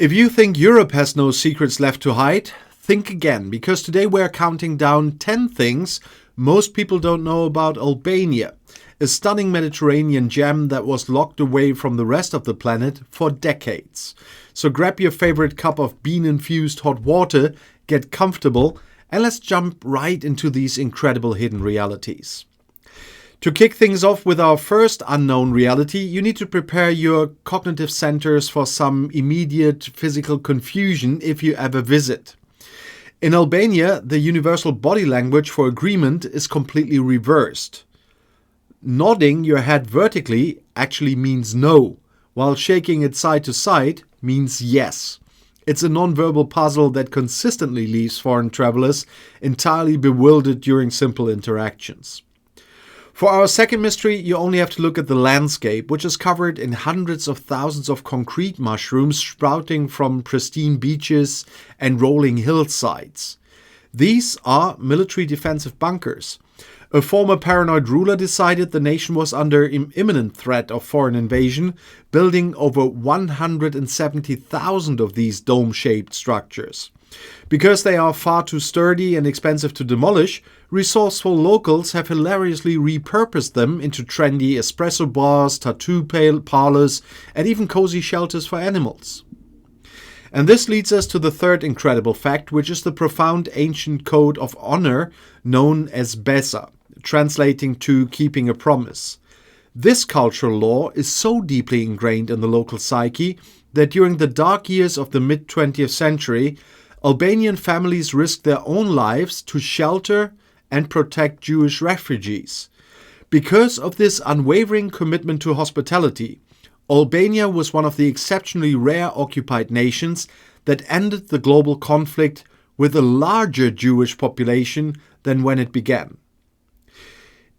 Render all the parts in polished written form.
If you think Europe has no secrets left to hide, think again, because today we're counting down 10 things most people don't know about Albania, a stunning Mediterranean gem that was locked away from the rest of the planet for decades. So grab your favorite cup of bean-infused hot water, get comfortable, and let's jump right into these incredible hidden realities. To kick things off with our first unknown reality, you need to prepare your cognitive centers for some immediate physical confusion if you ever visit. In Albania, the universal body language for agreement is completely reversed. Nodding your head vertically actually means no, while shaking it side to side means yes. It's a non-verbal puzzle that consistently leaves foreign travelers entirely bewildered during simple interactions. For our second mystery, you only have to look at the landscape, which is covered in hundreds of thousands of concrete mushrooms sprouting from pristine beaches and rolling hillsides. These are military defensive bunkers. A former paranoid ruler decided the nation was under imminent threat of foreign invasion, building over 170,000 of these dome-shaped structures. Because they are far too sturdy and expensive to demolish, resourceful locals have hilariously repurposed them into trendy espresso bars, tattoo parlors, and even cozy shelters for animals. And this leads us to the third incredible fact, which is the profound ancient code of honor known as Besa, translating to keeping a promise. This cultural law is so deeply ingrained in the local psyche that during the dark years of the mid-20th century, Albanian families risked their own lives to shelter and protect Jewish refugees. Because of this unwavering commitment to hospitality, Albania was one of the exceptionally rare occupied nations that ended the global conflict with a larger Jewish population than when it began.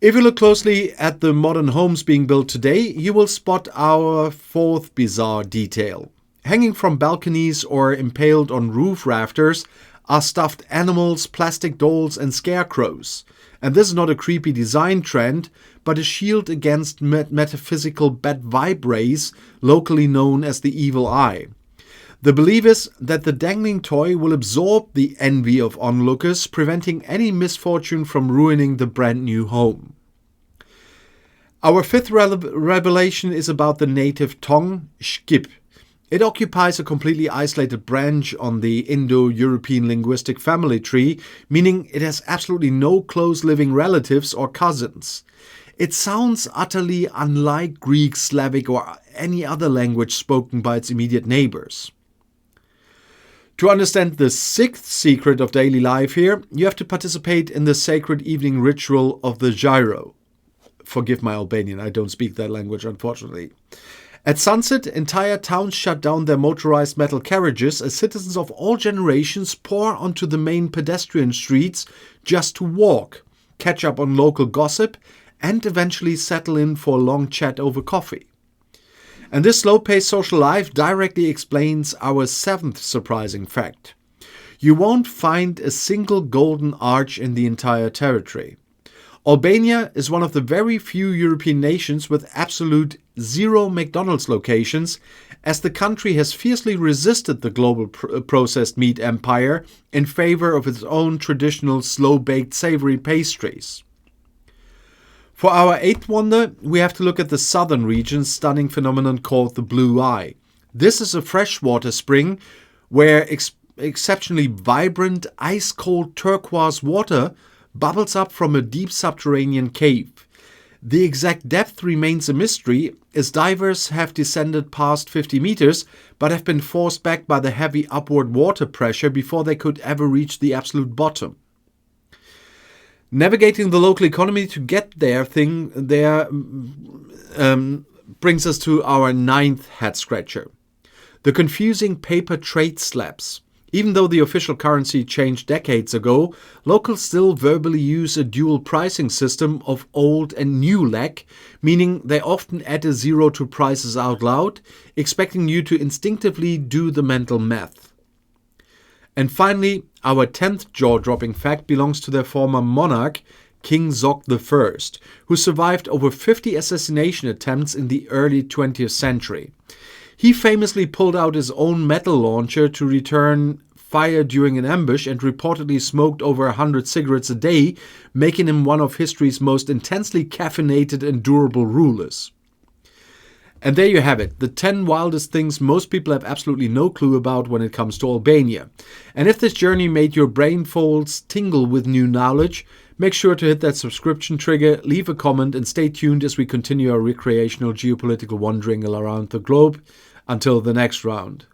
If you look closely at the modern homes being built today, you will spot our fourth bizarre detail. Hanging from balconies or impaled on roof rafters are stuffed animals, plastic dolls, and scarecrows. And this is not a creepy design trend, but a shield against metaphysical bad vibe rays, locally known as the evil eye. The belief is that the dangling toy will absorb the envy of onlookers, preventing any misfortune from ruining the brand new home. Our fifth revelation is about the native tongue, Shqip. It occupies a completely isolated branch on the Indo-European linguistic family tree, meaning it has absolutely no close living relatives or cousins. It sounds utterly unlike Greek, Slavic, or any other language spoken by its immediate neighbors. To understand the sixth secret of daily life here, you have to participate in the sacred evening ritual of the gyro. Forgive my Albanian, I don't speak that language, unfortunately. At sunset, entire towns shut down their motorized metal carriages as citizens of all generations pour onto the main pedestrian streets just to walk, catch up on local gossip, and eventually settle in for a long chat over coffee. And this slow-paced social life directly explains our seventh surprising fact. You won't find a single golden arch in the entire territory. Albania is one of the very few European nations with absolute zero McDonald's locations, as the country has fiercely resisted the global processed meat empire in favor of its own traditional slow-baked savory pastries. For our eighth wonder, we have to look at the southern region's stunning phenomenon called the Blue Eye. This is a freshwater spring where exceptionally vibrant, ice-cold turquoise water bubbles up from a deep subterranean cave. The exact depth remains a mystery, as divers have descended past 50 meters, but have been forced back by the heavy upward water pressure before they could ever reach the absolute bottom. Navigating the local economy to get there brings us to our ninth head-scratcher. The confusing paper trade slabs. Even though the official currency changed decades ago, locals still verbally use a dual pricing system of old and new lek, meaning they often add a zero to prices out loud, expecting you to instinctively do the mental math. And finally, our 10th jaw-dropping fact belongs to their former monarch, King Zog I, who survived over 50 assassination attempts in the early 20th century. He famously pulled out his own metal launcher to return fire during an ambush and reportedly smoked over 100 cigarettes a day, making him one of history's most intensely caffeinated and durable rulers. And there you have it, the 10 wildest things most people have absolutely no clue about when it comes to Albania. And if this journey made your brain folds tingle with new knowledge, make sure to hit that subscription trigger, leave a comment, and stay tuned as we continue our recreational geopolitical wandering around the globe. Until the next round.